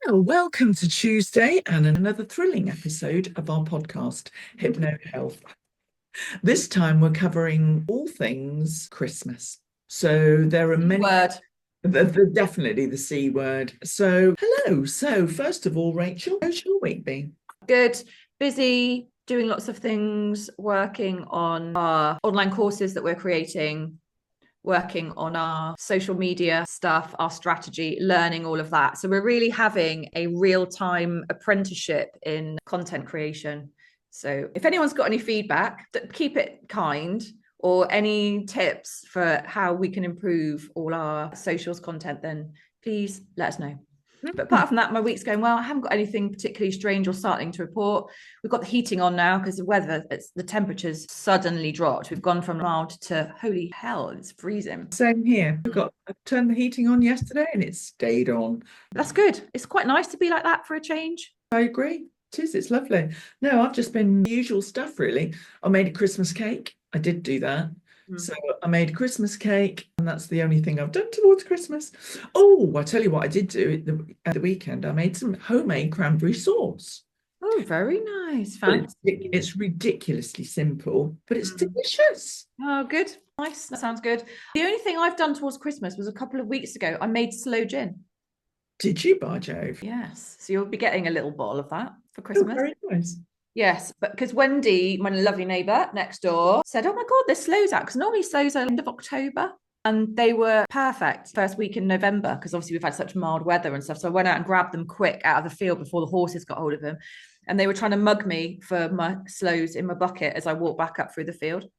Well, welcome to Tuesday and another thrilling episode of our podcast, Hypno-Health. This time we're covering all things Christmas. So there are many, Word. definitely the C word. So hello. So first of all, Rachel, how's your week been? Good. Busy, doing lots of things, working on our online courses that we're creating, working on our social media stuff, our strategy, learning all of that. So we're really having a real-time apprenticeship in content creation. So if anyone's got any feedback, keep it kind, or any tips for how we can improve all our socials content, then please let us know. But apart from that, my week's going well. I haven't got anything particularly strange or startling to report. We've got the heating on now because the weather, the temperatures suddenly dropped. We've gone from mild to holy hell, it's freezing. Same here. I turned the heating on yesterday and it stayed on. That's good. It's quite nice to be like that for a change. I agree. It is. It's lovely. No, I've just been usual stuff, really. I made a Christmas cake. I did do that. So I made a Christmas cake, and that's the only thing I've done towards Christmas. Oh, I tell you what I did do at the weekend. I made some homemade cranberry sauce. Oh, very nice. It's ridiculously simple, but it's delicious. Oh, good. Nice. That sounds good. The only thing I've done towards Christmas was a couple of weeks ago. I made sloe gin. Did you, by Jove? Yes. So you'll be getting a little bottle of that for Oh, Christmas. very nice. Yes, but because Wendy, my lovely neighbour next door, said, "Oh my God, there's sloes out," because normally sloes are end of October. And they were perfect first week in November, because obviously we've had such mild weather and stuff. So I went out and grabbed them quick out of the field before the horses got hold of them. And they were trying to mug me for my sloes in my bucket as I walked back up through the field.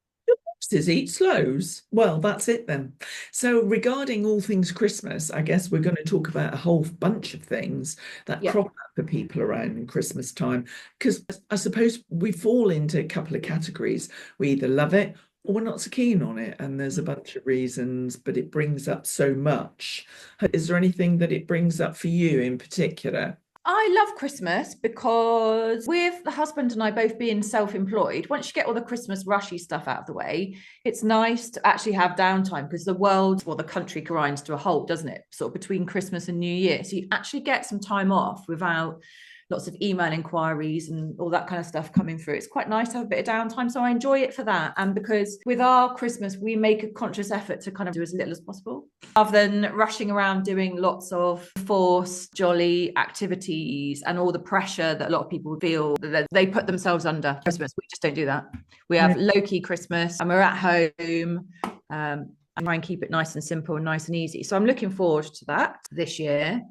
Horses eat slows. Well, that's it then. So regarding all things Christmas, I guess we're going to talk about a whole bunch of things that crop up for people around Christmas time, because I suppose we fall into a couple of categories. We either love it or we're not so keen on it, and there's a bunch of reasons, but it brings up so much. Is there anything that it brings up for you in particular? I love Christmas because, with the husband and I both being self-employed, once you get all the Christmas rushy stuff out of the way, it's nice to actually have downtime, because the world, well, the country grinds to a halt, doesn't it? Sort of between Christmas and New Year. So you actually get some time off without lots of email inquiries and all that kind of stuff coming through. It's quite nice to have a bit of downtime. So I enjoy it for that. And because with our Christmas, we make a conscious effort to kind of do as little as possible, rather than rushing around doing lots of forced, jolly activities and all the pressure that a lot of people feel that they put themselves under Christmas. We just don't do that. We have low-key Christmas, and we're at home. And try and keep it nice and simple and nice and easy. So I'm looking forward to that this year.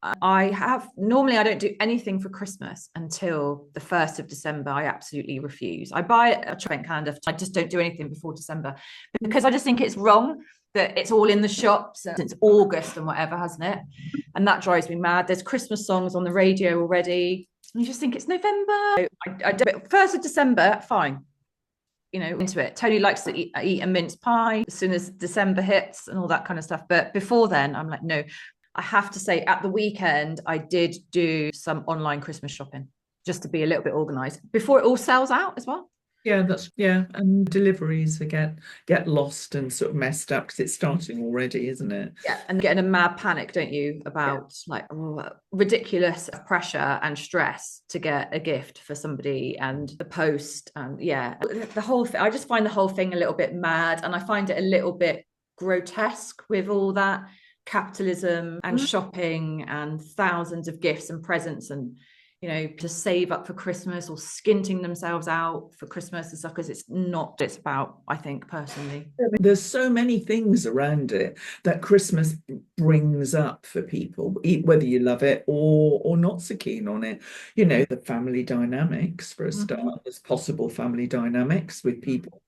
I don't do anything for Christmas until the 1st of December. I absolutely refuse. I buy a advent calendar. I just don't do anything before December, because I just think it's wrong that it's all in the shops since August and whatever, hasn't it? And that drives me mad. There's Christmas songs on the radio already. And you just think it's November. I do it 1st of December, fine. Into it. Tony likes to eat a mince pie as soon as December hits and all that kind of stuff. But before then, I'm like, no. I have to say, at the weekend, I did do some online Christmas shopping just to be a little bit organized before it all sells out as well. And deliveries get lost and sort of messed up because it's starting already, isn't it? Yeah, and getting a mad panic, don't you, about ridiculous pressure and stress to get a gift for somebody and the post, and the whole thing. I just find the whole thing a little bit mad, and I find it a little bit grotesque with all that capitalism and shopping and thousands of gifts and presents, and to save up for Christmas or skinting themselves out for Christmas and stuff, because it's not what it's about, I think, personally. There's so many things around it that Christmas brings up for people, whether you love it or not so keen on it. The family dynamics, for a start. There's possible family dynamics with people.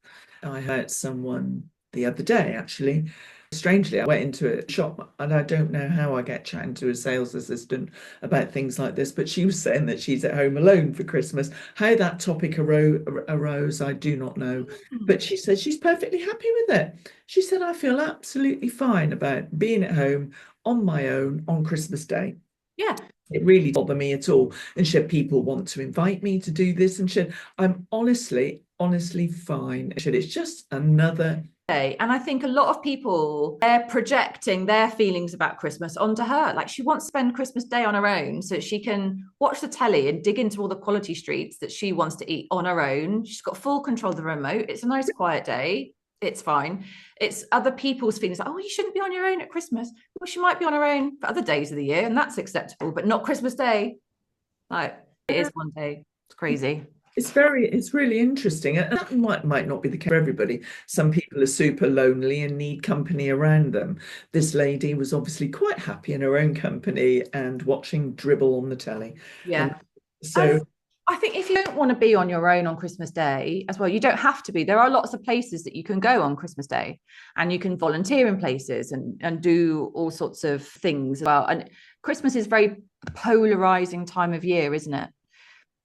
I heard someone the other day, actually. Strangely, I went into a shop, and I don't know how I get chatting to a sales assistant about things like this, but she was saying that she's at home alone for Christmas. How that topic arose, I do not know. But she said she's perfectly happy with it. She said, I feel absolutely fine about being at home on my own on Christmas Day. Yeah. It really didn't bother me at all. And should people want to invite me to do this? And I'm honestly fine. It's just another Day. And I think a lot of people, they're projecting their feelings about Christmas onto her. Like, she wants to spend Christmas Day on her own so that she can watch the telly and dig into all the quality streets that she wants to eat on her own. She's got full control of the remote. It's a nice quiet day. It's fine. It's other people's feelings like, oh, you shouldn't be on your own at Christmas. Well, she might be on her own for other days of the year, and that's acceptable, but not Christmas Day. Like, it is one day. It's crazy. It's really interesting. And that might not be the case for everybody. Some people are super lonely and need company around them. This lady was obviously quite happy in her own company and watching dribble on the telly. Yeah. And so I think if you don't want to be on your own on Christmas Day as well, you don't have to be. There are lots of places that you can go on Christmas Day, and you can volunteer in places and do all sorts of things as well. And Christmas is a very polarizing time of year, isn't it?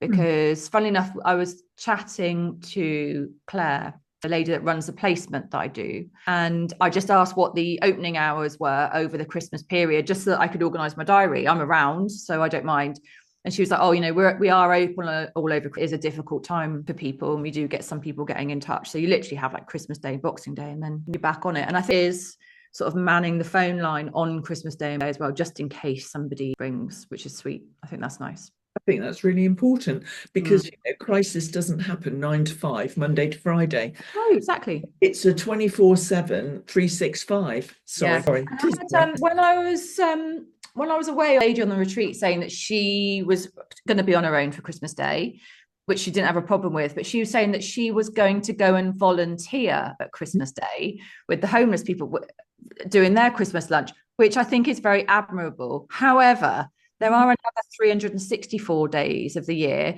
Because funnily enough, I was chatting to Claire, the lady that runs the placement that I do, and I just asked what the opening hours were over the Christmas period, just so that I could organise my diary. I'm around, so I don't mind. And she was like, oh, you know, we are open all over. It is a difficult time for people, and we do get some people getting in touch. So you literally have like Christmas Day, Boxing Day, and then you're back on it. And I think it is sort of manning the phone line on Christmas Day as well, just in case somebody rings, which is sweet. I think that's nice. I think that's really important because crisis doesn't happen 9 to 5, Monday to Friday. Oh, exactly. It's a 24/7, 365. Sorry. When I was away, a lady on the retreat saying that she was going to be on her own for Christmas Day, which she didn't have a problem with, but she was saying that she was going to go and volunteer at Christmas Day with the homeless people doing their Christmas lunch, which I think is very admirable. However, there are another 364 days of the year.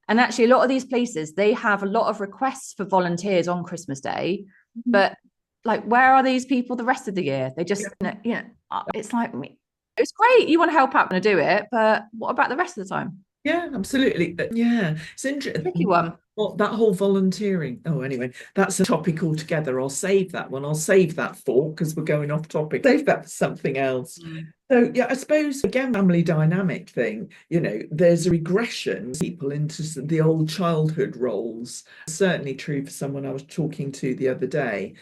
And actually, a lot of these places, they have a lot of requests for volunteers on Christmas Day. But like, where are these people the rest of the year? They just, it's like, it's great. You want to help out and do it. But what about the rest of the time? Yeah, absolutely. Yeah, it's interesting. Tricky one. Well, that whole volunteering. Oh, anyway, that's a topic altogether. I'll save that one. I'll save that for, because we're going off topic. Save that for something else. So, yeah, I suppose, again, family dynamic thing, there's a regression people into the old childhood roles. Certainly true for someone I was talking to the other day.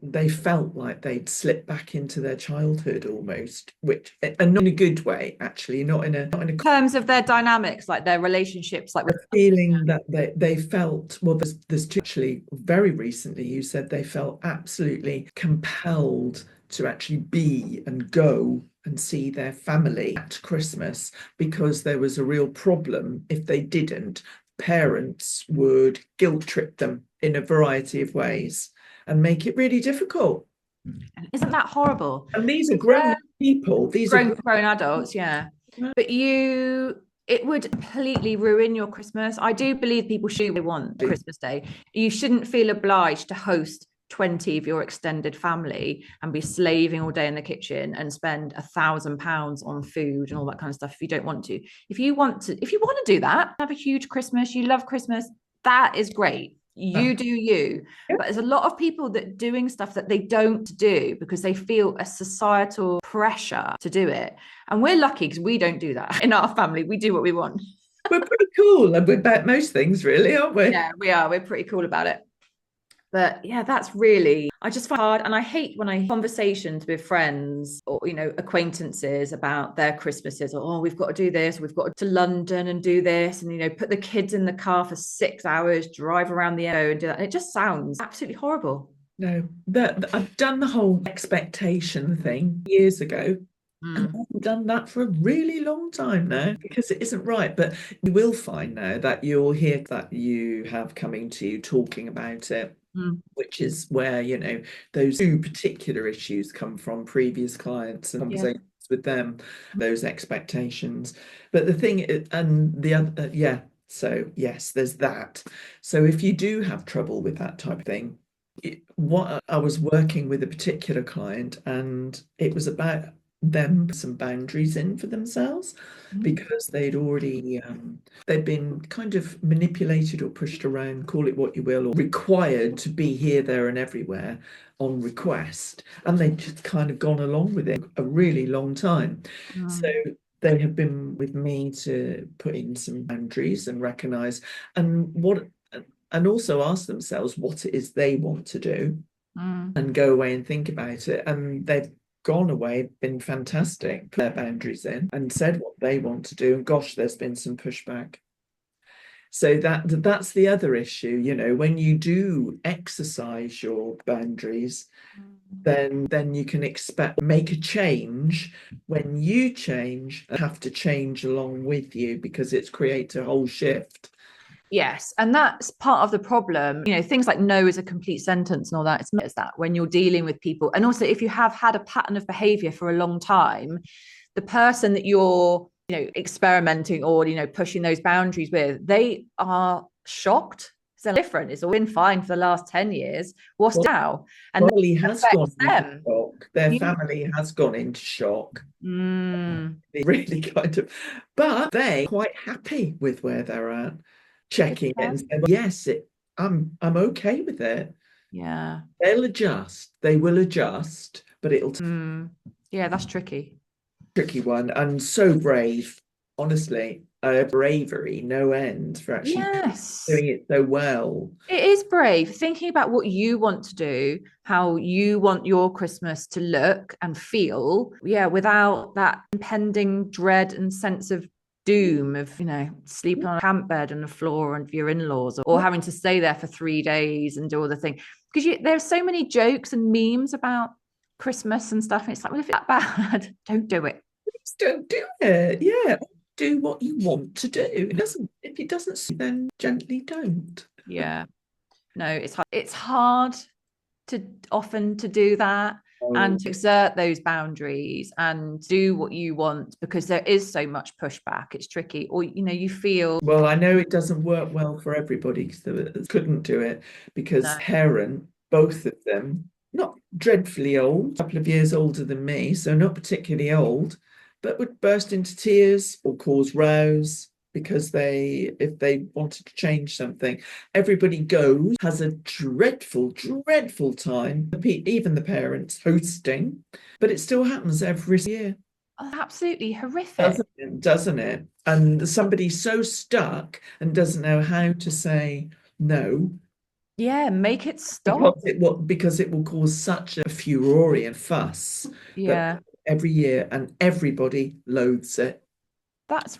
They felt like they'd slipped back into their childhood almost, and not in a good way, actually, not in in terms of their dynamics, like their relationships, like with feeling that they felt, well, there's two, actually, very recently you said they felt absolutely compelled to actually be and go and see their family at Christmas, because there was a real problem if they didn't. Parents would guilt trip them in a variety of ways and make it really difficult. Isn't that horrible? And these are grown people. These are grown adults, yeah. But it would completely ruin your Christmas. I do believe people should want Christmas Day. You shouldn't feel obliged to host 20 of your extended family and be slaving all day in the kitchen and spend £1,000 on food and all that kind of stuff if you don't want to. If you want to do that, have a huge Christmas, you love Christmas, that is great. You do you. But there's a lot of people that doing stuff that they don't do because they feel a societal pressure to do it. And we're lucky because we don't do that in our family. We do what we want. We're pretty cool about most things, really, aren't we? Yeah, we are. We're pretty cool about it. But yeah, that's really, I just find hard. And I hate when I have conversations with friends or, acquaintances about their Christmases, or, oh, we've got to do this, we've got to London and do this, and, put the kids in the car for 6 hours, drive around the area and do that. And it just sounds absolutely horrible. No, I've done the whole expectation thing years ago. And I've done that for a really long time now, because it isn't right. But you will find now that you'll hear that you have coming to you talking about it, which is where, those two particular issues come from, previous clients and conversations with them, those expectations. But the thing is, and the other, so yes, there's that. So if you do have trouble with that type of thing, what I was working with a particular client, and it was about them some boundaries in for themselves, because they'd already they'd been kind of manipulated or pushed around, call it what you will, or required to be here, there and everywhere on request, and they'd just kind of gone along with it a really long time. So they have been with me to put in some boundaries and recognize and also ask themselves what it is they want to do. and go away and think about it. And they've gone away, been fantastic, put their boundaries in and said what they want to do. And gosh, there's been some pushback. So that's the other issue, when you do exercise your boundaries, then you can make a change. When you change, I have to change along with you because it creates a whole shift. Yes, and that's part of the problem. Things like no is a complete sentence and all that. It's not as that when you're dealing with people. And also, if you have had a pattern of behavior for a long time, the person that you're, experimenting or, pushing those boundaries with, they are shocked. So different. It's all been fine for the last 10 years. What's now? And family has gone them. into shock. Their family has gone into shock. They really kind of, but they're quite happy with where they're at. Checking it and saying, yes, I'm okay with it. Yeah. They'll adjust. They will adjust, but it'll yeah, that's tricky one, and so brave, honestly. Bravery, no end for actually doing it so well. It is brave thinking about what you want to do, how you want your Christmas to look and feel, without that impending dread and sense of doom of sleeping on a camp bed on the floor of your in-laws, or having to stay there for 3 days and do all the thing, because there's so many jokes and memes about Christmas and stuff, and it's like, well, if it's that bad, don't do it. Please don't do it. Yeah, do what you want to do. If it doesn't suit, then gently don't. Yeah, no, it's hard to often to do that and to exert those boundaries and do what you want, because there is so much pushback. It's tricky, or you feel, well, I know it doesn't work well for everybody, because couldn't do it because parent, both of them, not dreadfully old, a couple of years older than me, so not particularly old, but would burst into tears or cause rows because if they wanted to change something. Everybody goes, has a dreadful time, even the parents hosting, but it still happens every year. Oh, absolutely horrific. Doesn't it? And somebody's so stuck and doesn't know how to say no. Yeah, make it stop. Because it will cause such a furore and fuss. Yeah. Every year, and everybody loathes it. That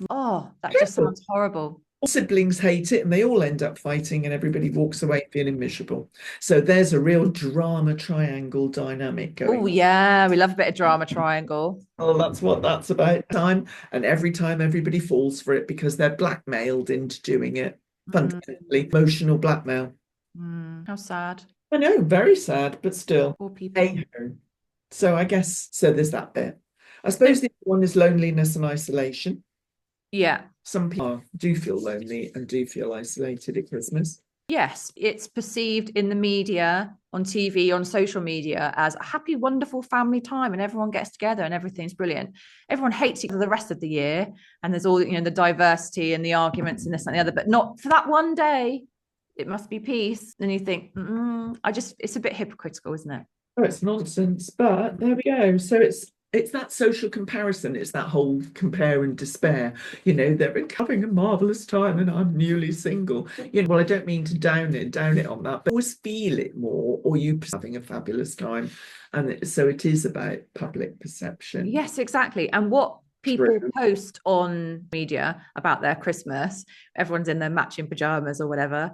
just sounds horrible. All siblings hate it and they all end up fighting and everybody walks away feeling miserable. So there's a real drama triangle dynamic going on. Oh yeah, we love a bit of drama triangle. Oh, that's what that's about. And every time everybody falls for it because they're blackmailed into doing it. Fundamentally, emotional blackmail. How sad. I know, very sad, but still. Poor people. So I guess, there's that bit. I suppose the other one is loneliness and isolation. Yeah. Some people do feel lonely and do feel isolated at Christmas. Yes, it's perceived in the media, on TV, on social media as a happy, wonderful family time, and everyone gets together and everything's brilliant. Everyone hates each other the rest of the year, and there's all the diversity and the arguments and this and the other, but not for that one day. It must be peace. And you think, it's a bit hypocritical, isn't it? Oh, it's nonsense, but there we go. So it's that social comparison. It's that whole compare and despair. They're having a marvelous time and I'm newly single. Well, I don't mean to down it on that, but always feel it more, or you having a fabulous time. And so it is about public perception. Yes, exactly. And what people post on media about their Christmas, everyone's in their matching pajamas or whatever.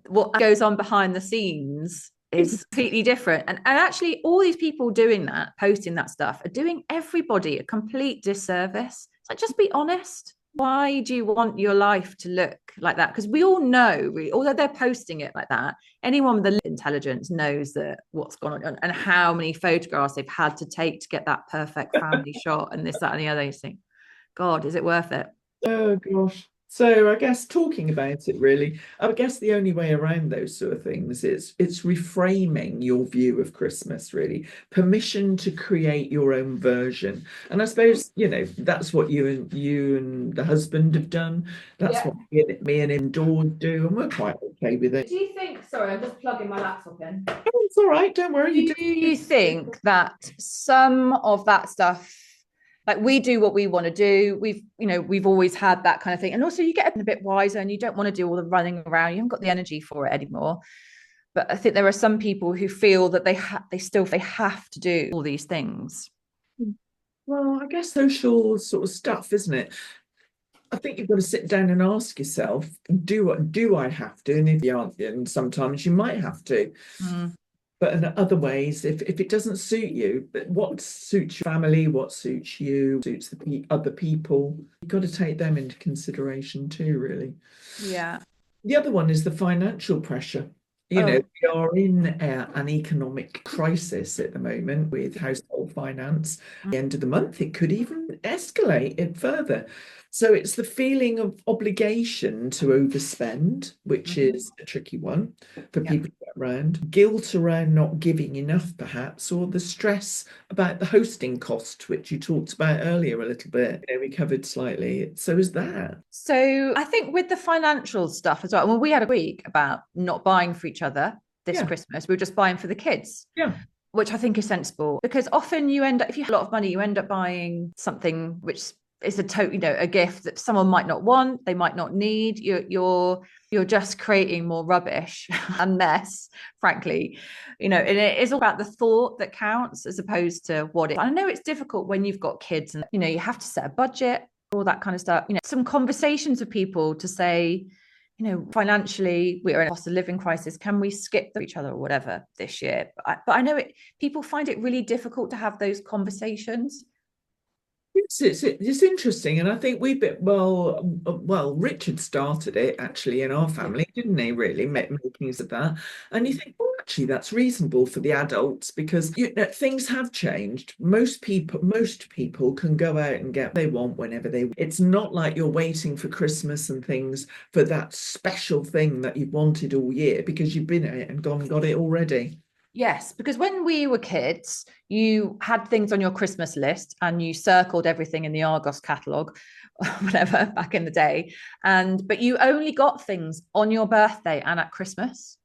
What goes on behind the scenes is completely different. And actually, all these people doing that, posting that stuff, are doing everybody a complete disservice. It's like, just be honest. Why do you want your life to look like that? Because we all know, although they're posting it like that, anyone with a intelligence knows that what's gone on and how many photographs they've had to take to get that perfect family shot and this, that, and the other. You think, God, is it worth it? Oh, gosh. So I guess talking about it, really, I guess the only way around those sort of things is it's reframing your view of Christmas, really. Permission to create your own version. And I suppose, that's what you and the husband have done. That's what me and him do, and we're quite okay with it. Do you think, sorry, I'm just plugging my laptop in. Oh, it's all right, don't worry. Do you think that some of that stuff, like, we do what we want to do, we've always had that kind of thing, and also you get a bit wiser and you don't want to do all the running around, you haven't got the energy for it anymore, But I think there are some people who feel that they have to do all these things. Well, I guess social sort of stuff, isn't it? I think you've got to sit down and ask yourself, do I have to? And if you aren't, and sometimes you might have to. Mm. But in other ways, if it doesn't suit you, but what suits your family, what suits you, suits the other people, you've got to take them into consideration too, really. Yeah. The other one is the financial pressure. You know, Oh, we are in an economic crisis at the moment with household finance. At the end of the month, it could even escalate it further. So it's the feeling of obligation to overspend, which is a tricky one for yeah. people to get around. Guilt around not giving enough, perhaps, or the stress about the hosting cost, which you talked about earlier a little bit. You know, we covered slightly. So is that. So I think with the financial stuff as well, well, we had a week about not buying for each other this Yeah, Christmas. We were just buying for the kids, yeah. which I think is sensible, because often you end up, if you have a lot of money, you end up buying something which is a gift that someone might not want, they might not need. You're just creating more rubbish and mess, frankly. And it is all about the thought that counts as opposed to what it. I know it's difficult when you've got kids and you have to set a budget, all that kind of stuff. Some conversations with people to say, financially, we are in a cost of living crisis. Can we skip each other or whatever this year? But I know people find it really difficult to have those conversations. It's interesting, and I think we've been well. Richard started it actually in our family, didn't he? Really, making use of that, and you think, well, actually, that's reasonable for the adults because things have changed. Most people can go out and get what they want whenever they. It's not like you're waiting for Christmas and things for that special thing that you've wanted all year because you've been at it and gone and got it already. Yes, because when we were kids, you had things on your Christmas list and you circled everything in the Argos catalogue, whatever, back in the day. But you only got things on your birthday and at Christmas.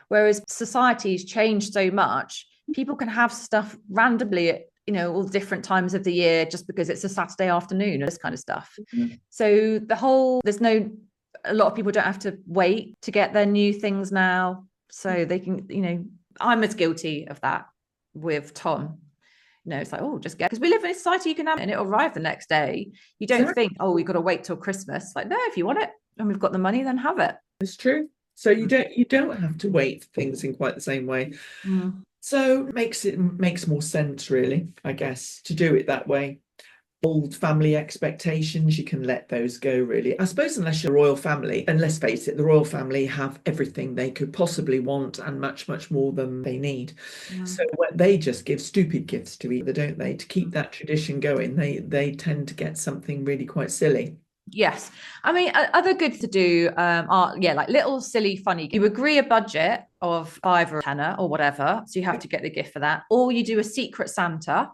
Whereas society's changed so much, people can have stuff randomly at, all different times of the year just because it's a Saturday afternoon, or this kind of stuff. Mhm. So a lot of people don't have to wait to get their new things now. So they can, I'm as guilty of that with Tom. It's like, oh, just get, because we live in a society you can have it and it'll arrive the next day. You don't Exactly. think, oh, we've got to wait till Christmas. Like, no, if you want it and we've got the money, then have it. It's true. So you don't have to wait for things in quite the same way. Mm. So makes more sense, really, I guess, to do it that way. Old family expectations, you can let those go, really. I suppose unless you're a royal family, and let's face it, the royal family have everything they could possibly want and much, much more than they need. So they just give stupid gifts to each other, don't they? To keep that tradition going, they tend to get something really quite silly. Yes. I mean, other good to do are, like little silly funny. You agree a budget of 5 or 10 or whatever. So you have to get the gift for that. Or you do a secret Santa,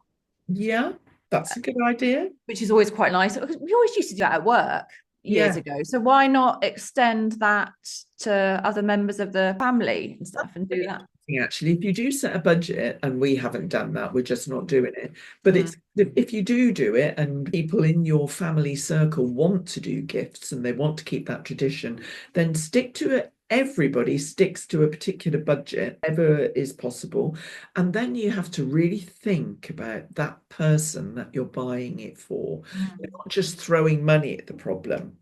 Yeah, that's a good idea. which is always quite nice. We always used to do that at work years Yeah. ago. So why not extend that to other members of the family and stuff and do that? Actually, if you do set a budget, and we haven't done that, we're just not doing it. But Mm. it's if you do it, and people in your family circle want to do gifts and they want to keep that tradition, then stick to it. Everybody sticks to a particular budget, ever is possible, and then you have to really think about that person that you're buying it for. You're not just throwing money at the problem.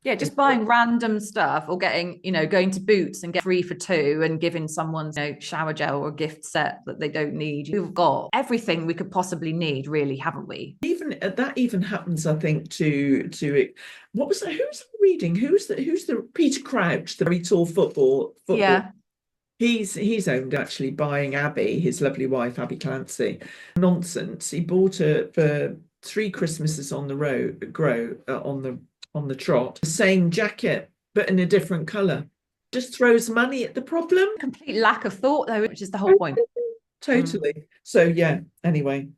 Yeah, just buying random stuff or going to Boots and get 3 for 2 and giving someone shower gel or a gift set that they don't need. We've got everything we could possibly need, really, haven't we? Even that even happens, I think, to what was that? Who's reading? Who's the Peter Crouch, the very tall football. Yeah. He's owned actually buying Abby, his lovely wife, Abby Clancy. Nonsense. He bought her for 3 Christmases on the road, on the trot, the same jacket, but in a different colour. Just throws money at the problem. Complete lack of thought, though, which is the whole point. Totally. So yeah, anyway.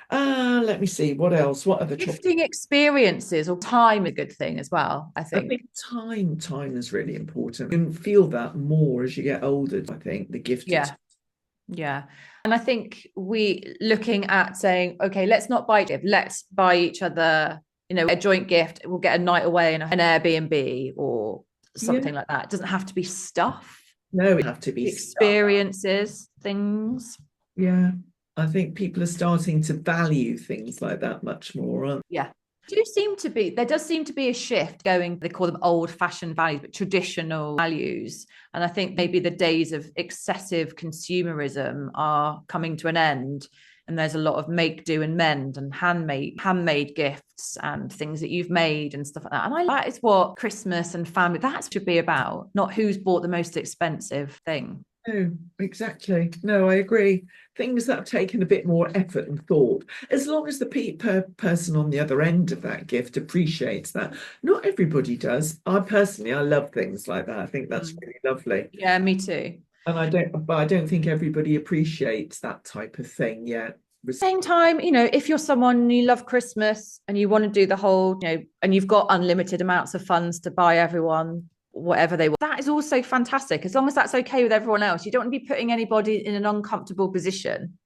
Let me see. What else? What other topics? Gifting experiences or time is a good thing as well, I I think. think time is really important. You can feel that more as you get older, I think, the gift. Yeah. And I think we looking at saying, okay, let's not buy gift, let's buy each other, a joint gift. We'll get a night away in an Airbnb or something like that. It doesn't have to be stuff. No, it have to be stuff. experiences, things. Yeah. I think people are starting to value things like that much more, aren't Yeah. There does seem to be a shift going, they call them old fashioned values, but traditional values. And I think maybe the days of excessive consumerism are coming to an end. And there's a lot of make, do, and mend, and handmade gifts and things that you've made and stuff like that. And that is what Christmas and family, that should be about, not who's bought the most expensive thing. No, exactly. No, I agree. Things that have taken a bit more effort and thought, as long as the person on the other end of that gift appreciates that. Not everybody does. I love things like that. I think that's really lovely. Yeah, me too. And but I don't think everybody appreciates that type of thing yet. Same time, if you're someone you love Christmas and you want to do the whole, and you've got unlimited amounts of funds to buy everyone whatever they want, that is also fantastic, as long as that's okay with everyone else. You don't want to be putting anybody in an uncomfortable position.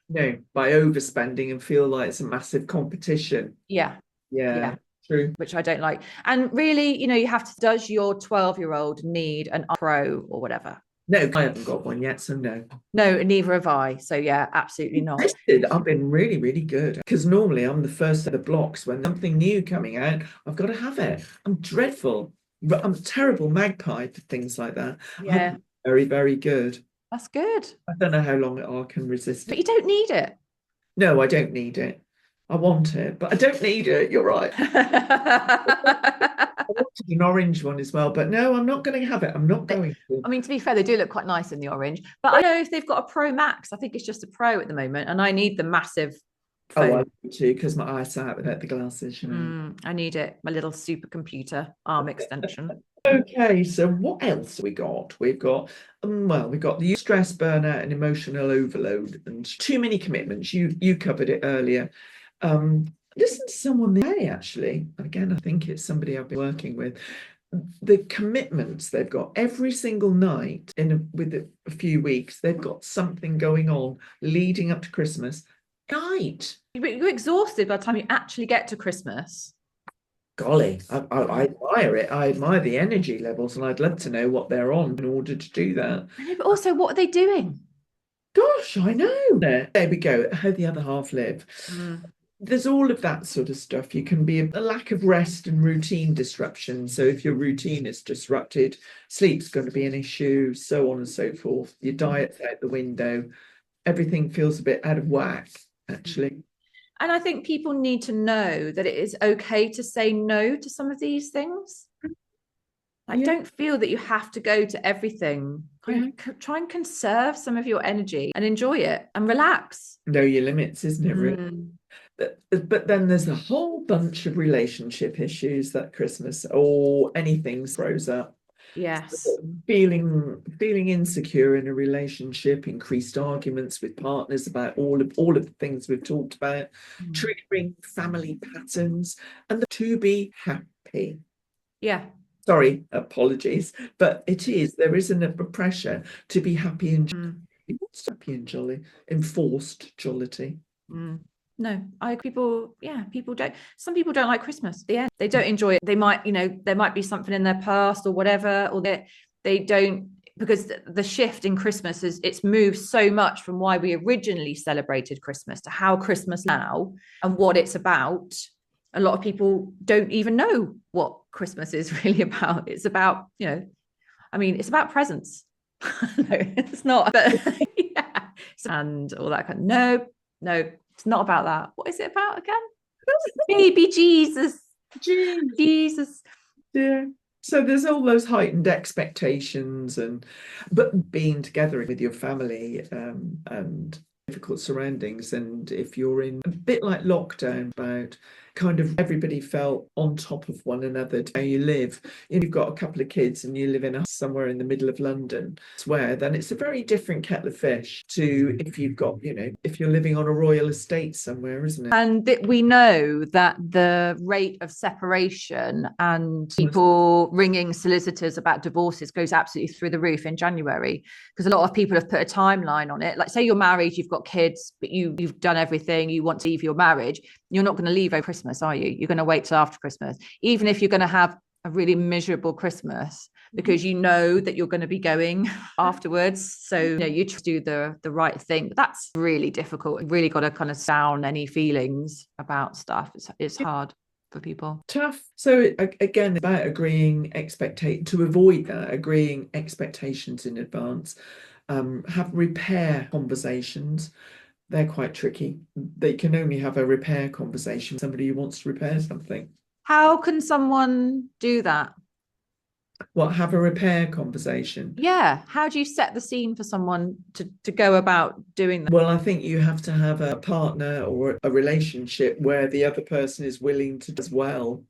No, by overspending and feel like it's a massive competition. Yeah. Yeah. True. Which I don't like. And really, you have to, does your 12-year-old need an Pro or whatever? No, I haven't got one yet, so no. No, neither have I. So yeah, absolutely not. I've been really, really good, because normally I'm the first of the blocks when something new coming out. I've got to have it. I'm dreadful. I'm a terrible magpie for things like that. Yeah. I'm very, very good. That's good. I don't know how long I can resist But it. you don't need it. No, I don't need it. I want it, but I don't need it. You're right. I wanted an orange one as well, but no, I'm not going to have it. I'm not going to. I mean, to be fair, they do look quite nice in the orange. But I don't know if they've got a Pro Max. I think it's just a Pro at the moment, and I need the massive phone. Oh, I do too, because my eyesight without the glasses, I need it. My little supercomputer arm extension. Okay, so what else we got? We've got we've got the stress, burnout, and emotional overload, and too many commitments. You covered it earlier. Listen to someone today, actually. Again, I think it's somebody I've been working with. The commitments they've got every single night with a few weeks, they've got something going on leading up to Christmas night. You're exhausted by the time you actually get to Christmas. Golly, I admire it. I admire the energy levels, and I'd love to know what they're on in order to do that. I know, but also, what are they doing? Gosh, I know. There we go. How the other half live. There's all of that sort of stuff. You can be a lack of rest and routine disruption. So if your routine is disrupted, sleep's going to be an issue, so on and so forth. Your diet's out the window. Everything feels a bit out of whack, actually. And I think people need to know that it is okay to say no to some of these things. I don't feel that you have to go to everything. Try and conserve some of your energy and enjoy it and relax. Know your limits, isn't it, really? But then there's a whole bunch of relationship issues that Christmas or anything throws up. Yes. Feeling insecure in a relationship, increased arguments with partners about all of the things we've talked about, triggering family patterns, and the to be happy. Yeah. Sorry, apologies, but there isn't a pressure to be happy and jolly. Happy and jolly, enforced jollity. No, people don't. Some people don't like Christmas. Yeah, they don't enjoy it. They might, there might be something in their past or whatever, or they don't, because the shift in Christmas it's moved so much from why we originally celebrated Christmas to how Christmas now and what it's about. A lot of people don't even know what Christmas is really about. It's about, it's about presents. No, it's not. But yeah, and all that kind of no. It's not about that. What is it about again? Baby Jesus. Jesus. Yeah. So there's all those heightened expectations, but being together with your family and difficult surroundings. And if you're in a bit like lockdown, about kind of everybody felt on top of one another, how you live. You've got a couple of kids and you live in somewhere in the middle of London, then it's a very different kettle of fish to if you've got, if you're living on a royal estate somewhere, isn't it? And we know that the rate of separation and people ringing solicitors about divorces goes absolutely through the roof in January, because a lot of people have put a timeline on it. Like, say you're married, you've got kids, but you've done everything, you want to leave your marriage. You're not going to leave over Christmas, are you? You're going to wait till after Christmas. Even if you're going to have a really miserable Christmas, because you know that you're going to be going afterwards. So you try to do the right thing. But that's really difficult. You really got to kind of down any feelings about stuff. It's hard for people. Tough. So again, about agreeing to avoid that, agreeing expectations in advance. Have repair conversations. They're quite tricky. They can only have a repair conversation with somebody who wants to repair something. How can someone do that? Have a repair conversation? Yeah. How do you set the scene for someone to go about doing that? Well, I think you have to have a partner or a relationship where the other person is willing to as well.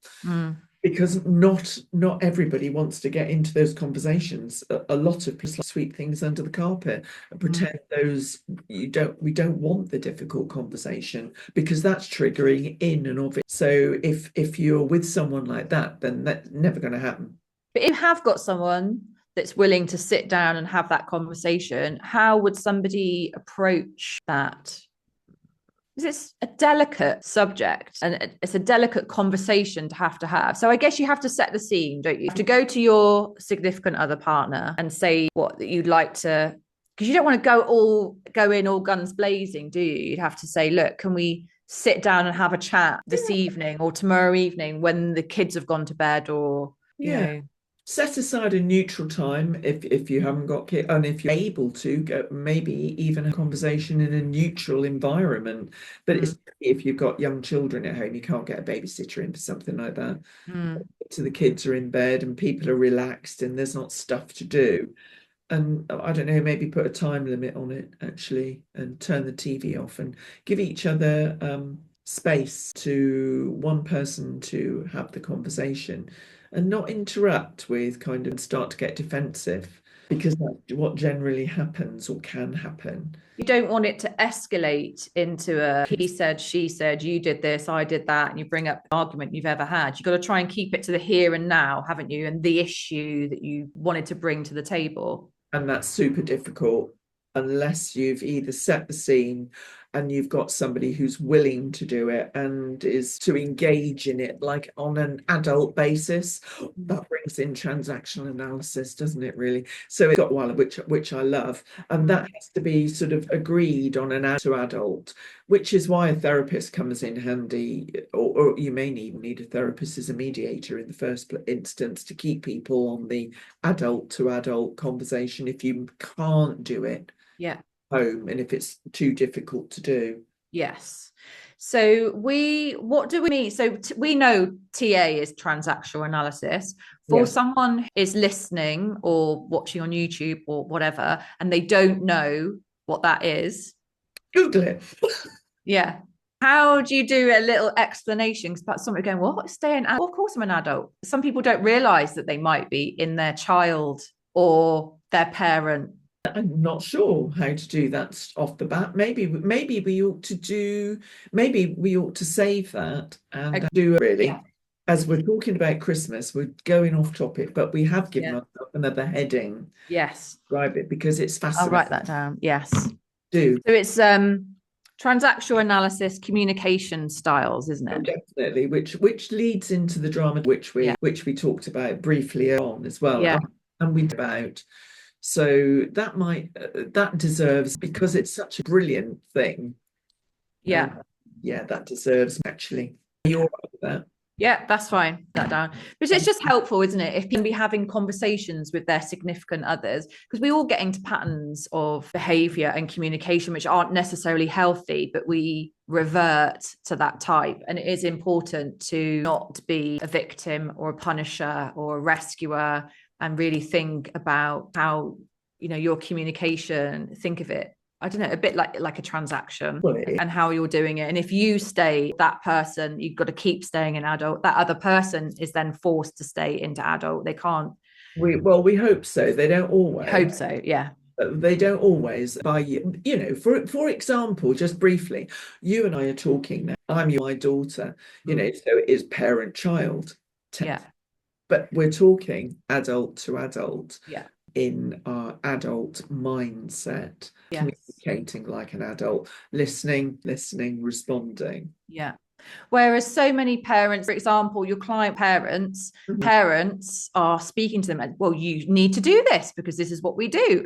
Because not everybody wants to get into those conversations. A lot of people sweep things under the carpet and pretend we don't want the difficult conversation because that's triggering in and of it. So if you're with someone like that, then that's never going to happen. But if you have got someone that's willing to sit down and have that conversation, how would somebody approach that? Because it's a delicate subject and it's a delicate conversation to have. So I guess you have to set the scene, don't you? You have to go to your significant other partner and say what that you'd like to, because you don't want to go in all guns blazing, do you? You'd have to say, look, can we sit down and have a chat this evening or tomorrow evening when the kids have gone to bed, or set aside a neutral time if you haven't got kids, and if you're able to go, maybe even a conversation in a neutral environment. But it's, if you've got young children at home, you can't get a babysitter in for something like that. So the kids are in bed and people are relaxed and there's not stuff to do. And I don't know, maybe put a time limit on it actually, and turn the TV off and give each other space to one person to have the conversation and not interrupt with kind of start to get defensive, because that's what generally happens or can happen. You don't want it to escalate into a he said, she said, you did this, I did that, and you bring up the argument you've ever had. You've got to try and keep it to the here and now, haven't you? And the issue that you wanted to bring to the table. And that's super difficult unless you've either set the scene and you've got somebody who's willing to do it and is to engage in it like on an adult basis. That brings in transactional analysis, doesn't it, really? So it's got one which I love, and that has to be sort of agreed on an to adult, which is why a therapist comes in handy, or you may even need a therapist as a mediator in the first instance to keep people on the adult to adult conversation if you can't do it home and if it's too difficult to do. Yes. So what do we mean? So we know TA is transactional analysis. For someone is listening or watching on YouTube or whatever, and they don't know what that is, Google it. How do you do a little explanation? Because somebody going, what? Staying out? Well, of course I'm an adult. Some people don't realize that they might be in their child or their parent. I'm not sure how to do that off the bat. Maybe we ought to save that and do it really. Yeah. As we're talking about Christmas, we're going off topic, but we have given ourselves another heading. Yes. Describe it because it's fascinating. I'll write that down. Yes. Do. So it's transactional analysis, communication styles, isn't it? Oh, definitely, which leads into the drama which we talked about briefly on as well. Yeah. And we about. So that deserves, because it's such a brilliant thing. Yeah. That deserves actually. You're right with that. Yeah, that's fine. That down. But it's just helpful, isn't it? If people be having conversations with their significant others, because we all get into patterns of behavior and communication which aren't necessarily healthy, but we revert to that type. And it is important to not be a victim or a punisher or a rescuer, and really think about how, your communication, think of it, I don't know, a bit like a transaction, and how you're doing it. And if you stay that person, you've got to keep staying an adult. That other person is then forced to stay into adult. They can't. We hope so. They don't always. Hope so, yeah. They don't always. For example, just briefly, you and I are talking now. I'm my daughter, so it is parent-child. Yeah. But we're talking adult to adult. Yeah. In our adult mindset, communicating like an adult, listening, responding. Yeah. Whereas so many parents, for example, your client parents are speaking to them and, well, you need to do this because this is what we do.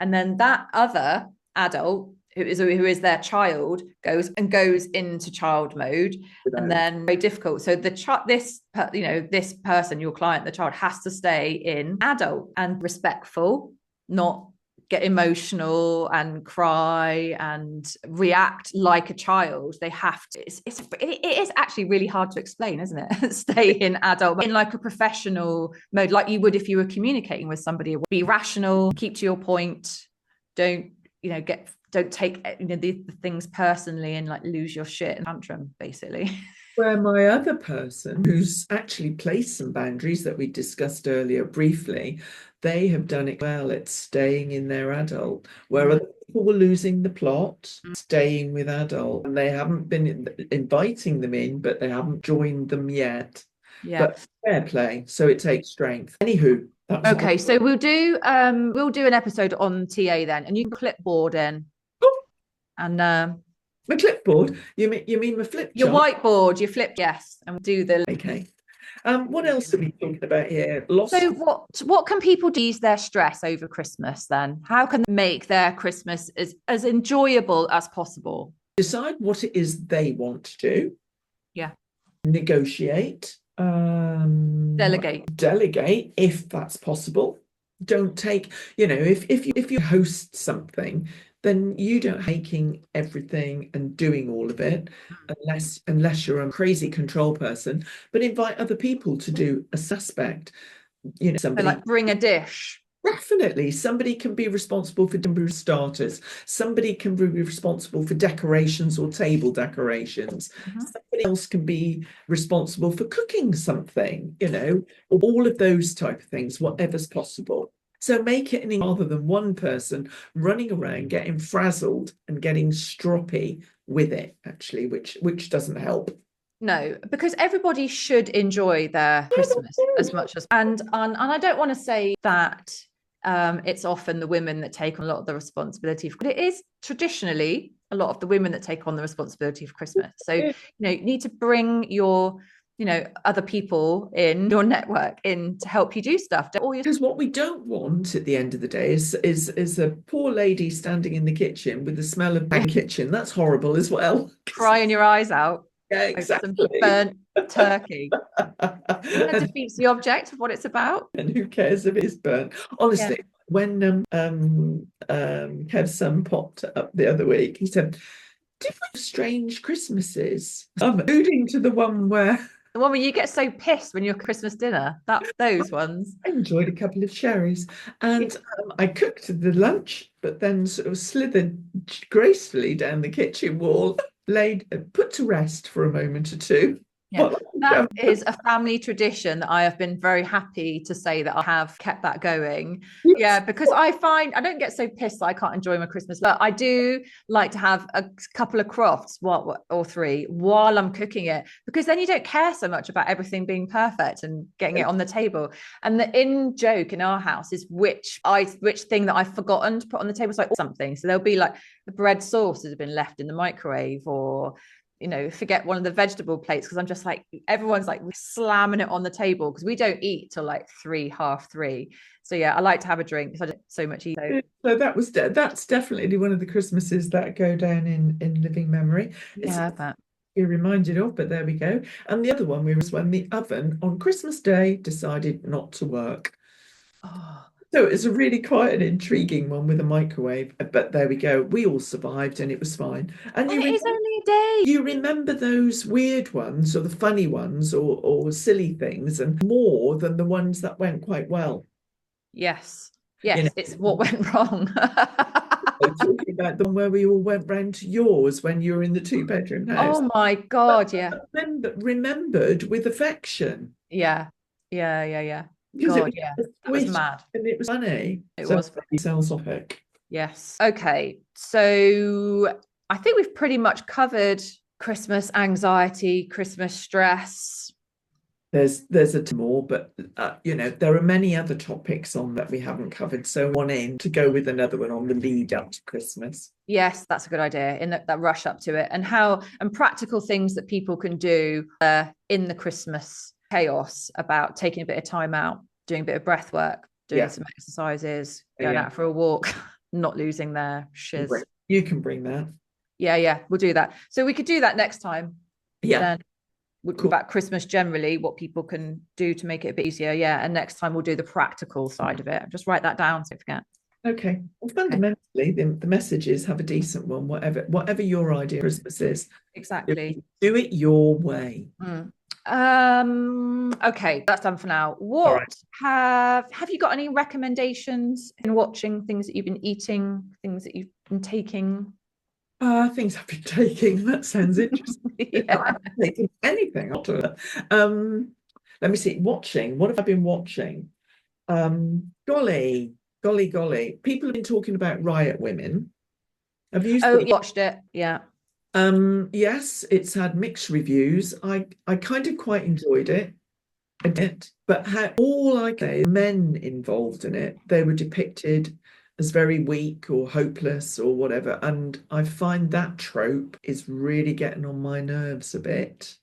And then that other adult who is their child goes into child mode, and then very difficult. So this person, your client, the child, has to stay in adult and respectful, not get emotional and cry and react like a child. They have to. It is actually really hard to explain, isn't it? Stay in adult, in like a professional mode, like you would if you were communicating with somebody. Be rational, keep to your point. Don't take the things personally and like lose your shit and tantrum, basically. Where my other person, who's actually placed some boundaries that we discussed earlier briefly, they have done it well at staying in their adult, where other people were losing the plot, staying with adult, and they haven't been inviting them in, but they haven't joined them yet. Yeah. But fair play, so it takes strength. Anywho, okay, so we'll do an episode on TA then, and you can clipboard in. And my clipboard? You mean my flip chart? Your whiteboard, your flip, yes. And we'll do the okay. What else are we talking about here? So what can people do to ease their stress over Christmas then? How can they make their Christmas as enjoyable as possible? Decide what it is they want to do. Yeah. Negotiate. Delegate if that's possible. Don't take, if you host something, then you don't making everything and doing all of it unless you're a crazy control person, but invite other people to do a suspect. Somebody so like bring a dish. Definitely. Somebody can be responsible for starters. Somebody can be responsible for decorations or table decorations. Somebody else can be responsible for cooking something, or all of those type of things, whatever's possible. So make it rather than one person running around getting frazzled and getting stroppy with it, actually, which doesn't help. No, because everybody should enjoy their Christmas as much as and I don't want to say that it's often the women that take on a lot of the responsibility, but it is traditionally a lot of the women that take on the responsibility of Christmas. So you need to bring your other people in your network in to help you do stuff. Because what we don't want at the end of the day is a poor lady standing in the kitchen with the smell of the kitchen. That's horrible as well. Crying your eyes out. Yeah, exactly. Some burnt turkey. That defeats the object of what it's about. And who cares if it's burnt? Honestly, when Kev's son popped up the other week, he said, "Did we have strange Christmases?" I'm alluding to the one where you get so pissed when you're Christmas dinner. Those ones. I enjoyed a couple of cherries, and I cooked the lunch, but then sort of slithered gracefully down the kitchen wall. Put to rest for a moment or two. Yeah, that is a family tradition that I have been very happy to say that I have kept that going. Yes. Yeah, because I find I don't get so pissed that I can't enjoy my Christmas, but I do like to have a couple of crofts or three while I'm cooking it, because then you don't care so much about everything being perfect and getting it on the table. And the in joke in our house is which thing that I've forgotten to put on the table. So something. So there'll be like the bread sauce has been left in the microwave, or forget one of the vegetable plates, because I'm just like, everyone's like slamming it on the table because we don't eat till like 3:30. So yeah, I like to have a drink because I don't so much eat. So that's definitely one of the Christmases that go down in living memory. You're reminded of, but there we go. And the other one was when the oven on Christmas Day decided not to work. So it's a really quite an intriguing one with a microwave, but there we go. We all survived and it was fine. And it is only a day. You remember those weird ones or the funny ones or silly things, and more than the ones that went quite well. Yes. It's what went wrong. Talking about the one where we all went round to yours when you were in the 2-bedroom house. Oh my God, yeah. Remembered with affection. Yeah. Because God, it was mad. And it was funny. It was sales topic. Yes. Okay. So I think we've pretty much covered Christmas anxiety, Christmas stress. there's a more, but there are many other topics on that we haven't covered. So one in to go with another one on the lead up to Christmas. Yes, that's a good idea in that rush up to it, and practical things that people can do in the Christmas chaos about taking a bit of time out, doing a bit of breath work, doing some exercises, going out for a walk, not losing their shiz. You can bring that. Yeah, we'll do that. So we could do that next time. Yeah. Then we'll talk about Christmas generally, what people can do to make it a bit easier. Yeah. And next time we'll do the practical side of it. Just write that down so I forget. Okay. Well, fundamentally, the message is have a decent one, whatever your idea of Christmas is. Exactly. Do it your way. Okay, that's done for now. What have you got any recommendations in watching, things that you've been eating, things that you've been taking? Things I've been taking. That sounds interesting. I haven't taken anything after that. Let me see. Watching. What have I been watching? Golly. People have been talking about Riot Women. Have you watched it? Yeah. Yes, it's had mixed reviews. I kind of quite enjoyed it a bit, but men involved in it, they were depicted as very weak or hopeless or whatever. And I find that trope is really getting on my nerves a bit.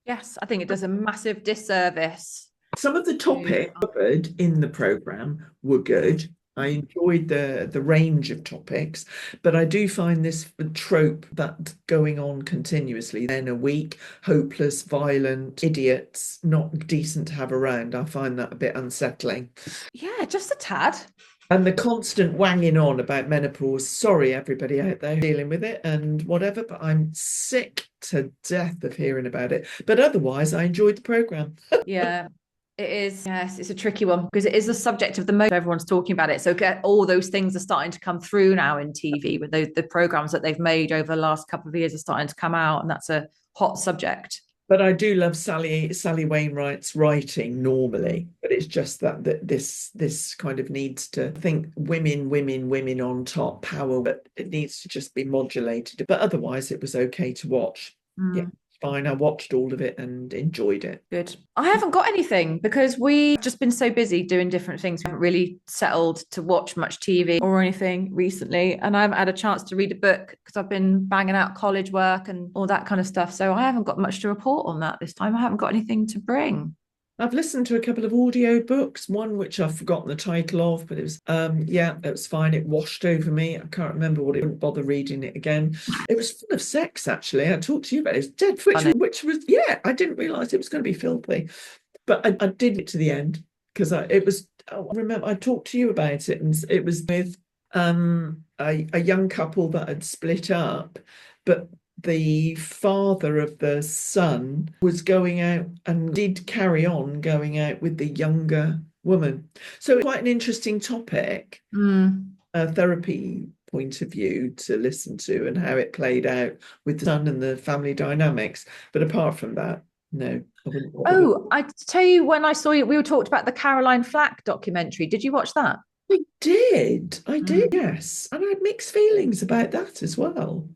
Yes, I think it does a massive disservice. Some of the topics covered in the programme were good. I enjoyed the range of topics, but I do find this trope that going on continuously. Men are weak, hopeless, violent, idiots, not decent to have around. I find that a bit unsettling. Yeah, just a tad. And the constant wanging on about menopause. Sorry, everybody out there dealing with it and whatever, but I'm sick to death of hearing about it. But otherwise, I enjoyed the programme. Yeah. It is, yes, it's a tricky one because it is the subject of the moment. Everyone's talking about it. So all those things are starting to come through now in TV with the programs that they've made over the last couple of years are starting to come out. And that's a hot subject. But I do love Sally Wainwright's writing normally, but it's just that this kind of needs to think women on top, power, but it needs to just be modulated. But otherwise, it was okay to watch. Yeah. Fine. I watched all of it and enjoyed it. Good. I haven't got anything because we've just been so busy doing different things. We haven't really settled to watch much TV or anything recently. And I haven't had a chance to read a book because I've been banging out college work and all that kind of stuff. So I haven't got much to report on that this time. I haven't got anything to bring. I've listened to a couple of audio books, one which I've forgotten the title of, but it was, it was fine. It washed over me. I can't remember what it, didn't bother reading it again. It was full of sex, actually. I talked to you about it. It was dead, which was, I didn't realise it was going to be filthy. But I did it to the end because I remember I talked to you about it, and it was with a young couple that had split up, but the father of the son was going out and did carry on going out with the younger woman. So quite an interesting topic, a therapy point of view to listen to and how it played out with the son and the family dynamics. But apart from that, no. I tell you, when I saw you, we were talked about the Caroline Flack documentary. Did you watch that? I did, yes. And I had mixed feelings about that as well.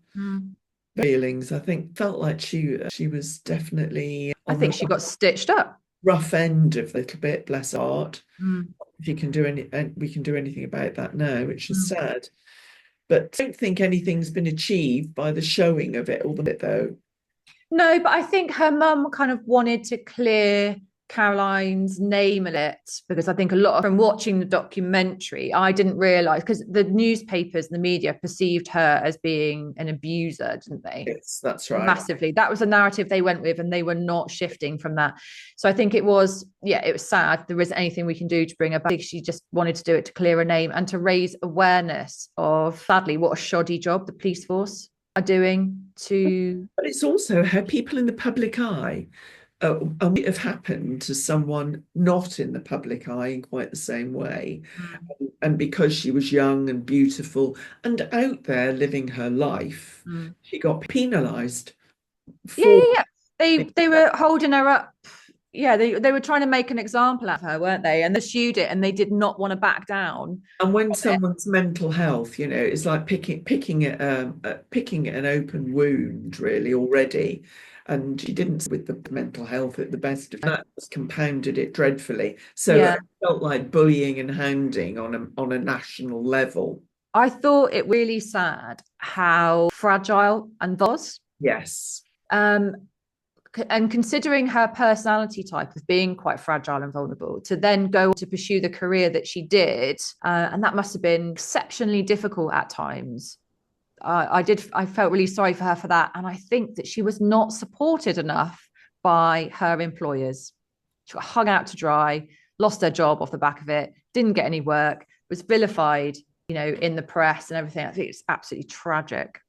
Feelings. I think felt like she was definitely I think she got stitched up. Rough end of a little bit, bless her heart. If you can do we can do anything about that now, which is sad. But I don't think anything's been achieved by the showing of it all the bit though. No, but I think her mum kind of wanted to clear Caroline's name a bit because I think a lot from watching the documentary, I didn't realise because the newspapers and the media perceived her as being an abuser, didn't they? Yes, that's right. Massively. That was the narrative they went with, and they were not shifting from that. So I think it was sad. There isn't anything we can do to bring her back. She just wanted to do it to clear her name and to raise awareness of, sadly, what a shoddy job the police force are doing to. But it's also how people in the public eye. And it have happened to someone not in the public eye in quite the same way. And because she was young and beautiful and out there living her life, she got penalised. Yeah. They were holding her up. Yeah, they were trying to make an example of her, weren't they? And they pursued it, and they did not want to back down. And when someone's mental health, it's like picking at an open wound, really already. and she didn't with the mental health at the best of that was compounded it dreadfully. So Yeah. it felt like bullying and hounding on a national level. I thought it really sad how fragile and was. Yes. Um, and considering her personality type of being quite fragile and vulnerable, to then go to pursue the career that she did, and that must have been exceptionally difficult at times. I felt really sorry for her for that, and I think that she was not supported enough by her employers. She got hung out to dry, lost her job off the back of it, didn't get any work, was vilified, in the press and everything. I think it's absolutely tragic.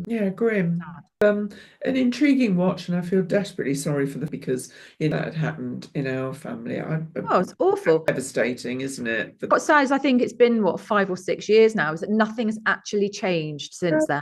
Yeah, grim. An intriguing watch, and I feel desperately sorry for them because that had happened in our family. Oh, it's awful. Devastating, isn't it? What's sad is I think it's been 5 or 6 years now, is that nothing's actually changed since then.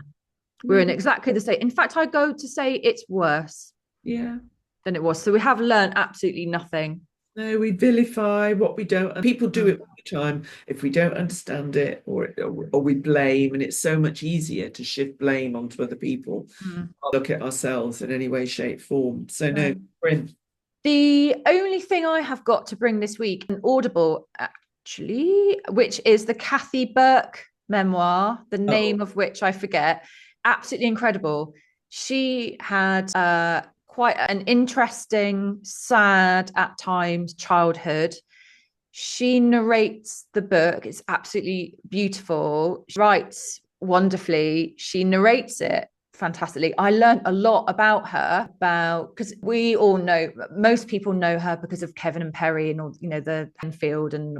We're in exactly the same. In fact, I go to say it's worse Yeah. than it was. So we have learned absolutely nothing. No, we vilify what we don't. And people do it all the time. If we don't understand it, or we blame, and it's so much easier to shift blame onto other people. Look at ourselves in any way, shape, form. So no, grim. The only thing I have got to bring this week, an Audible actually, which is the Kathy Burke memoir, the name of which I forget. Absolutely incredible. She had quite an interesting, sad at times childhood. She narrates the book. It's absolutely beautiful. She writes wonderfully. She narrates it fantastically. I learned a lot about her, because we all know, most people know her because of Kevin and Perry and all, the Enfield and,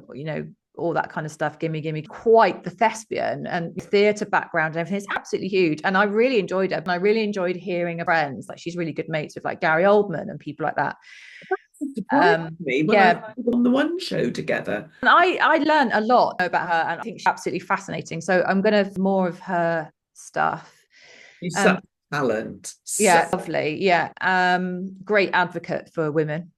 all that kind of stuff. Gimme, quite the thespian and theatre background and everything. It's absolutely huge. And I really enjoyed it. And I really enjoyed hearing her friends. Like, she's really good mates with like Gary Oldman and people like that. Me when I was on the One Show together. And I learned a lot about her, and I think she's absolutely fascinating. So I'm going to more of her stuff. She's such talent. Yeah, lovely. Yeah. Great advocate for women.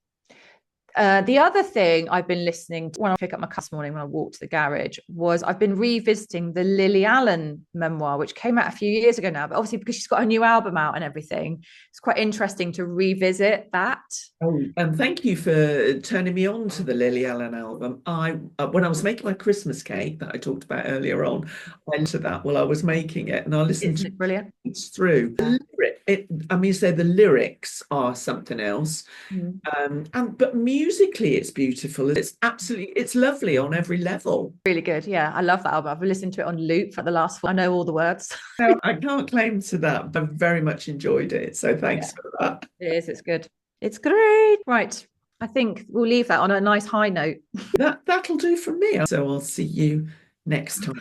The other thing I've been listening to when I pick up my car this morning when I walked to the garage was I've been revisiting the Lily Allen memoir, which came out a few years ago now. But obviously, because she's got a new album out and everything, it's quite interesting to revisit that. Oh, and thank you for turning me on to the Lily Allen album. When I was making my Christmas cake that I talked about earlier on, I listened to that while I was making it, and I listened to it brilliant. It's through. So the lyrics are something else. But musically it's beautiful. It's lovely on every level. Really good. Yeah, I love that album. I've listened to it on loop for the last I know all the words. No, I can't claim to that, but I've very much enjoyed it. So thanks for that. It is, it's good. It's great. Right. I think we'll leave that on a nice high note. That'll do from me. So I'll see you next time.